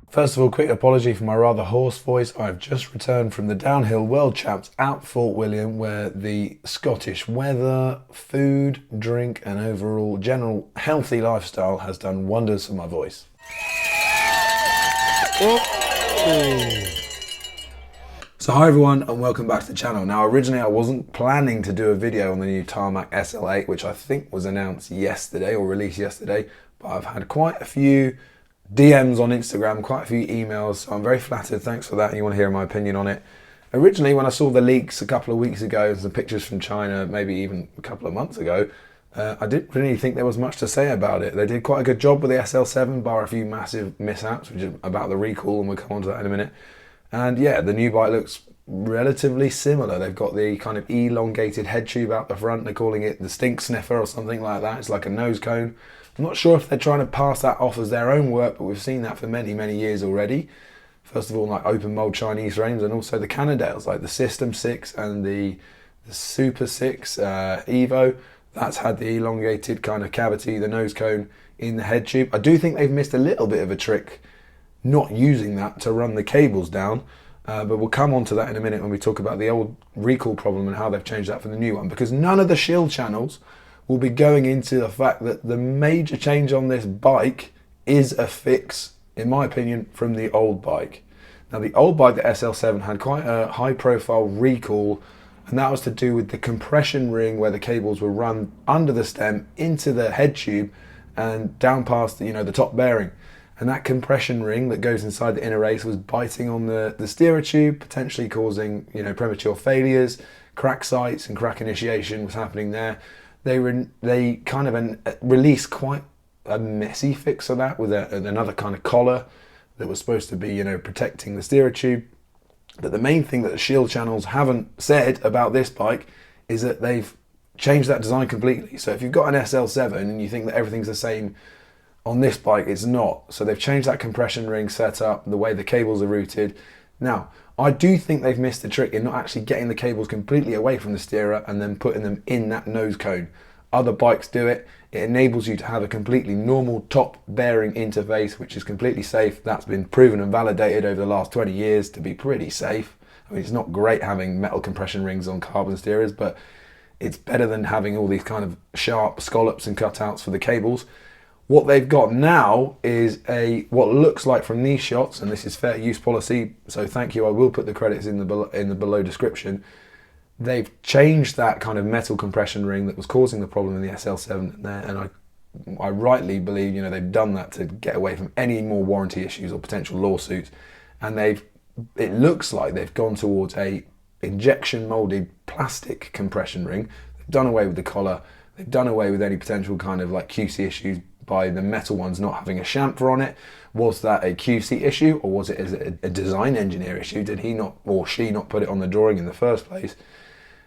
First of all, quick apology for my rather hoarse voice. I've just returned from the Downhill World Champs at Fort William, where the Scottish weather, food, drink and overall general healthy lifestyle has done wonders for my voice. So hi everyone and welcome back to the channel. Now originally I wasn't planning to do a video on the new Tarmac SL8, which I think was announced yesterday or released yesterday, but I've had quite a few DMs on Instagram, quite a few emails, so I'm very flattered. Thanks for that, and you want to hear my opinion on it. Originally, when I saw the leaks a couple of weeks ago, some pictures from China, maybe even a couple of months ago, I didn't really think there was much to say about it. They did quite a good job with the SL7, bar a few massive mishaps, which is about the recall, and we'll come on to that in a minute. And yeah, the new bike looks relatively similar. They've got the kind of elongated head tube out the front. They're calling it the stink sniffer or something like that. It's like a nose cone. I'm not sure if they're trying to pass that off as their own work, but we've seen that for many, many years already. First of all, like open mold Chinese frames, and also the Cannondales, like the System 6 and the Super 6 Evo. That's had the elongated kind of cavity, the nose cone in the head tube. I do think they've missed a little bit of a trick not using that to run the cables down, but we'll come on to that in a minute when we talk about the old recall problem and how they've changed that for the new one, because none of the shield channels will be going into the fact that the major change on this bike is a fix, in my opinion, from the old bike. Now the old bike, the SL7, had quite a high profile recall, and that was to do with the compression ring where the cables were run under the stem into the head tube and down past the, the top bearing. And that compression ring that goes inside the inner race was biting on the steerer tube, potentially causing premature failures, crack sites and crack initiation was happening there. They kind of released quite a messy fix of that with another kind of collar that was supposed to be protecting the steerer tube. But the main thing that the shield channels haven't said about this bike is that they've changed that design completely. So if you've got an SL7 and you think that everything's the same on this bike, it's not. So they've changed that compression ring setup, the way the cables are routed. Now, I do think they've missed the trick in not actually getting the cables completely away from the steerer and then putting them in that nose cone. Other bikes do it. It enables you to have a completely normal top bearing interface, which is completely safe. That's been proven and validated over the last 20 years to be pretty safe. I mean, it's not great having metal compression rings on carbon steerers, but it's better than having all these kind of sharp scallops and cutouts for the cables. What they've got now is what looks like from these shots, and this is fair use policy, so thank you, I will put the credits in the below description. They've changed that kind of metal compression ring that was causing the problem in the SL7 there, and I rightly believe they've done that to get away from any more warranty issues or potential lawsuits, and it looks like they've gone towards a injection molded plastic compression ring. They've done away with the collar, they've done away with any potential kind of like QC issues by the metal ones not having a chamfer on it. Was that a QC issue, or was it a design engineer issue? Did he not or she not put it on the drawing in the first place?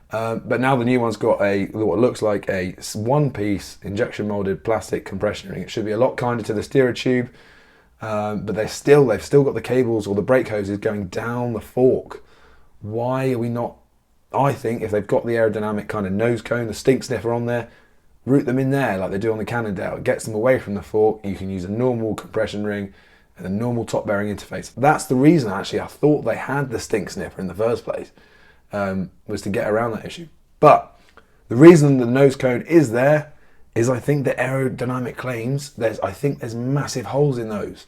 But now the new one's got what looks like a one-piece injection molded plastic compression ring. It should be a lot kinder to the steerer tube, but they've still got the cables or the brake hoses going down the fork. Why are we not? I think if they've got the aerodynamic kind of nose cone, the stink sniffer on there, route them in there like they do on the Cannondale. It gets them away from the fork. You can use a normal compression ring and a normal top bearing interface. That's the reason actually I thought they had the stink sniffer in the first place, was to get around that issue. But the reason the nose cone is there is I think the aerodynamic claims, I think there's massive holes in those.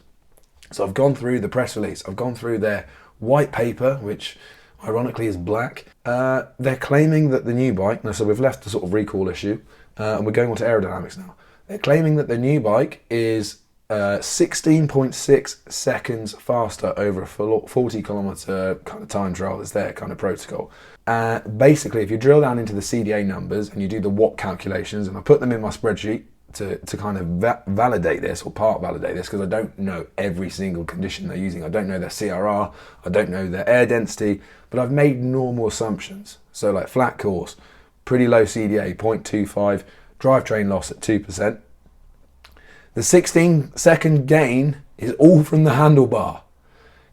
So I've gone through the press release, I've gone through their white paper, which ironically is black. They're claiming that the new bike, so we've left the sort of recall issue, and we're going on to aerodynamics now. They're claiming that the new bike is 16.6 seconds faster over a 40 kilometer kind of time trial. Is their kind of protocol. Basically, if you drill down into the CDA numbers and you do the watt calculations, and I put them in my spreadsheet to kind of validate this or part validate this, because I don't know every single condition they're using. I don't know their CRR, I don't know their air density, but I've made normal assumptions. So like flat course, pretty low CDA, 0.25, drivetrain loss at 2%. The 16-second gain is all from the handlebar,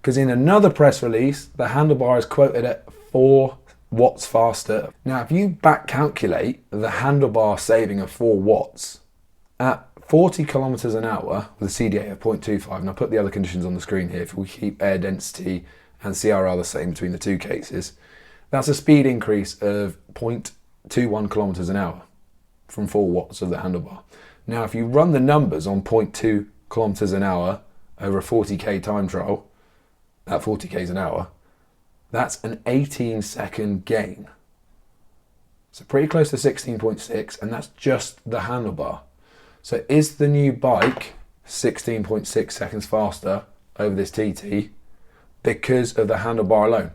because in another press release, the handlebar is quoted at 4 watts faster. Now, if you back calculate the handlebar saving of 4 watts at 40 kilometers an hour with a CDA of 0.25, and I'll put the other conditions on the screen here if we keep air density and CRR the same between the two cases, that's a speed increase of 0.21 kilometers an hour from 4 watts of the handlebar. Now, if you run the numbers on 0.2 kilometers an hour over a 40k time trial at 40 k's an hour, that's an 18-second gain. So pretty close to 16.6, and that's just the handlebar. So is the new bike 16.6 seconds faster over this TT because of the handlebar alone?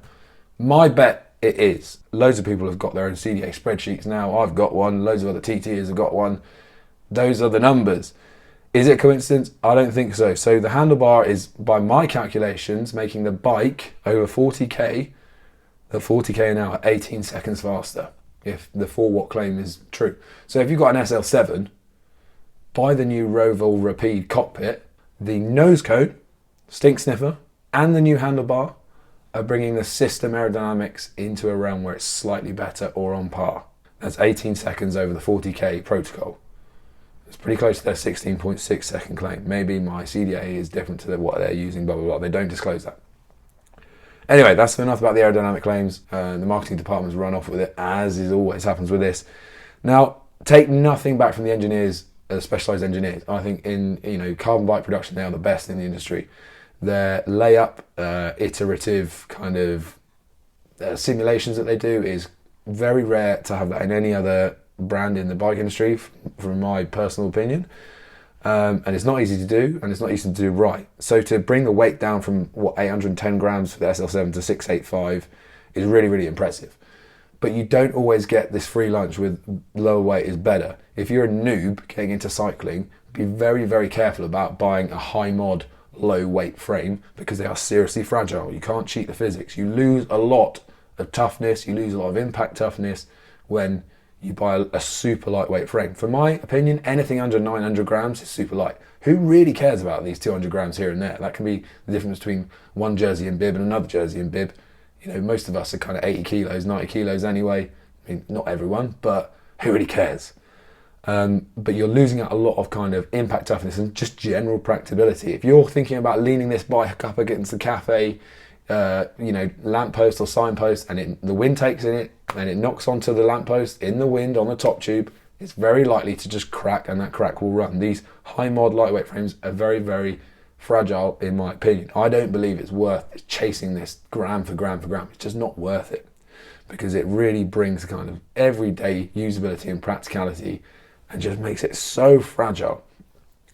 My bet it is. Loads of people have got their own CDA spreadsheets now. I've got one. Loads of other TTers have got one. Those are the numbers. Is it coincidence? I don't think so. So the handlebar is, by my calculations, making the bike over 40k at 40k an hour 18 seconds faster, if the 4 watt claim is true. So if you've got an SL7, buy the new Roval Rapide cockpit, the nose cone, stink sniffer, and the new handlebar are bringing the system aerodynamics into a realm where it's slightly better or on par. That's 18 seconds over the 40k protocol. It's pretty close to their 16.6 second claim. Maybe my CDA is different to what they're using, blah, blah, blah. They don't disclose that. Anyway, that's enough about the aerodynamic claims. The marketing department's run off with it, as is always happens with this. Now, take nothing back from the engineers, specialised engineers. I think in carbon bike production, they are the best in the industry. Their layup, iterative kind of simulations that they do is very rare to have that in any other brand in the bike industry, from my personal opinion. And it's not easy to do, and it's not easy to do right. So to bring the weight down from 810 grams for the SL7 to 685 is really, really impressive. But you don't always get this free lunch with lower weight is better. If you're a noob getting into cycling, be very, very careful about buying a high mod low weight frame, because they are seriously fragile. You can't cheat the physics. You lose a lot of toughness, you lose a lot of impact toughness when you buy a super lightweight frame. For my opinion, anything under 900 grams is super light. Who really cares about these 200 grams here and there? That can be the difference between one jersey and bib and another jersey and bib. Most of us are kind of 80 kilos, 90 kilos anyway. I mean, not everyone, but who really cares? But you're losing out a lot of kind of impact toughness and just general practicability. If you're thinking about leaning this bike up against the cafe, lamppost or signpost, and the wind takes in it and it knocks onto the lamppost in the wind on the top tube, it's very likely to just crack, and that crack will run. These high mod lightweight frames are very, very fragile in my opinion. I don't believe it's worth chasing this gram for gram for gram. It's just not worth it, because it really brings kind of everyday usability and practicality and just makes it so fragile.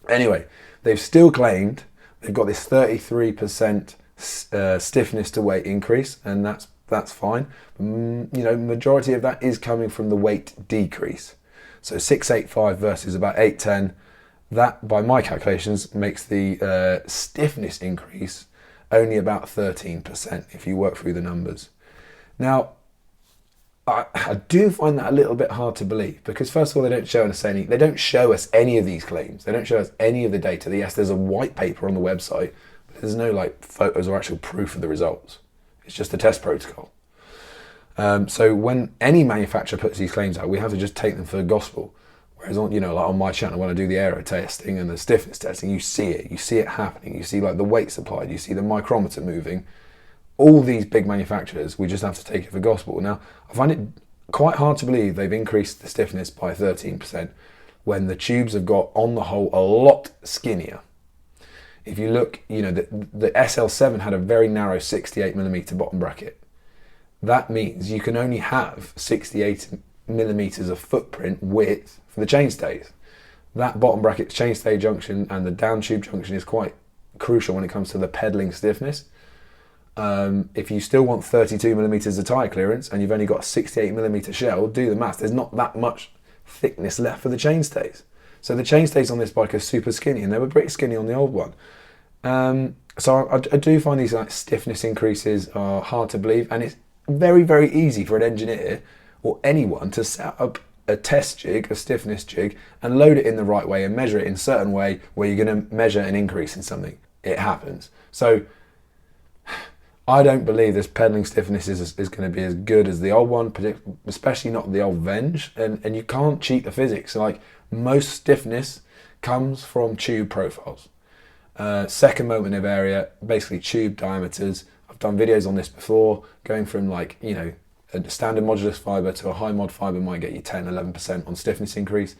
Anyway, they've still claimed they've got this 33% stiffness to weight increase, and that's fine. Majority of that is coming from the weight decrease. So 685 versus about 810. That, by my calculations, makes the stiffness increase only about 13% if you work through the numbers. Now, I do find that a little bit hard to believe, because first of all, they don't show us any of these claims. They don't show us any of the data. Yes, there's a white paper on the website, but there's no photos or actual proof of the results. It's just a test protocol. So when any manufacturer puts these claims out, we have to just take them for gospel. Whereas on my channel, when I do the aero testing and the stiffness testing, you see it happening. You see the weights applied, you see the micrometer moving. All these big manufacturers, we just have to take it for gospel. Now, I find it quite hard to believe they've increased the stiffness by 13% when the tubes have got, on the whole, a lot skinnier. If you look, the SL7 had a very narrow 68mm bottom bracket. That means you can only have 68mm of footprint width for the chainstays. That bottom bracket chainstay junction and the down tube junction is quite crucial when it comes to the pedaling stiffness. If you still want 32mm of tyre clearance and you've only got a 68mm shell, do the maths. There's not that much thickness left for the chainstays. So the chainstays on this bike are super skinny, and they were pretty skinny on the old one. So I do find these stiffness increases are hard to believe, and it's very, very easy for an engineer or anyone to set up a test jig, a stiffness jig, and load it in the right way and measure it in a certain way where you're going to measure an increase in something. It happens. So I don't believe this pedaling stiffness is going to be as good as the old one, especially not the old Venge. And you can't cheat the physics. Like, most stiffness comes from tube profiles. Second motive area, basically tube diameters. I've done videos on this before, going from like, you know, a standard modulus fibre to a high mod fibre might get you 10-11% on stiffness increase.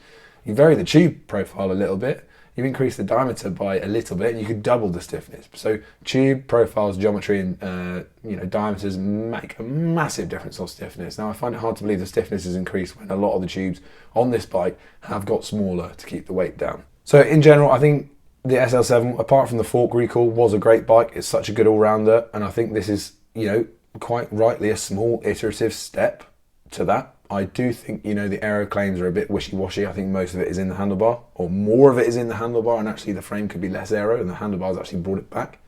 You vary the tube profile a little bit, you increase the diameter by a little bit, and you could double the stiffness. So tube profiles, geometry, and diameters make a massive difference on stiffness. Now I find it hard to believe the stiffness is increased when a lot of the tubes on this bike have got smaller to keep the weight down. So in general, I think the SL7, apart from the fork recall, was a great bike. It's such a good all-rounder, and I think this is, you know, quite rightly a small iterative step to that. I do think, you know, the aero claims are a bit wishy-washy. I think most of it is in the handlebar, or more of it is in the handlebar, and actually the frame could be less aero, and the handlebars actually brought it back.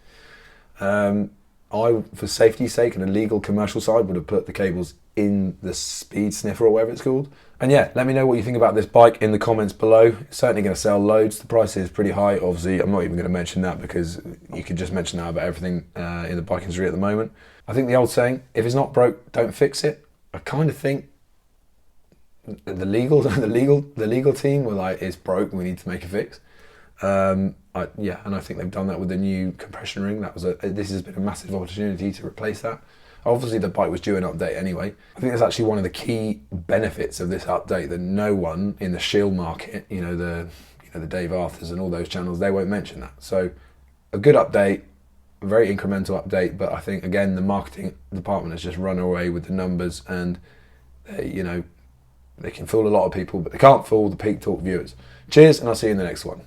I, for safety's sake and a legal commercial side, would have put the cables in the speed sniffer or whatever it's called. And yeah, let me know what you think about this bike in the comments below. It's certainly going to sell loads. The price is pretty high. Obviously, I'm not even going to mention that because you could just mention that about everything in the bike industry at the moment. I think the old saying, if it's not broke, don't fix it. I kind of think the legal team were like, it's broke, we need to make a fix. Yeah, and I think they've done that with the new compression ring. This has been a massive opportunity to replace that. Obviously the bike was due an update anyway. I think that's actually one of the key benefits of this update that no one in the shill market, the Dave Arthurs and all those channels, they won't mention that. So a good update, a very incremental update, but I think again the marketing department has just run away with the numbers, and they can fool a lot of people, but they can't fool the Peak Talk viewers. Cheers, and I'll see you in the next one.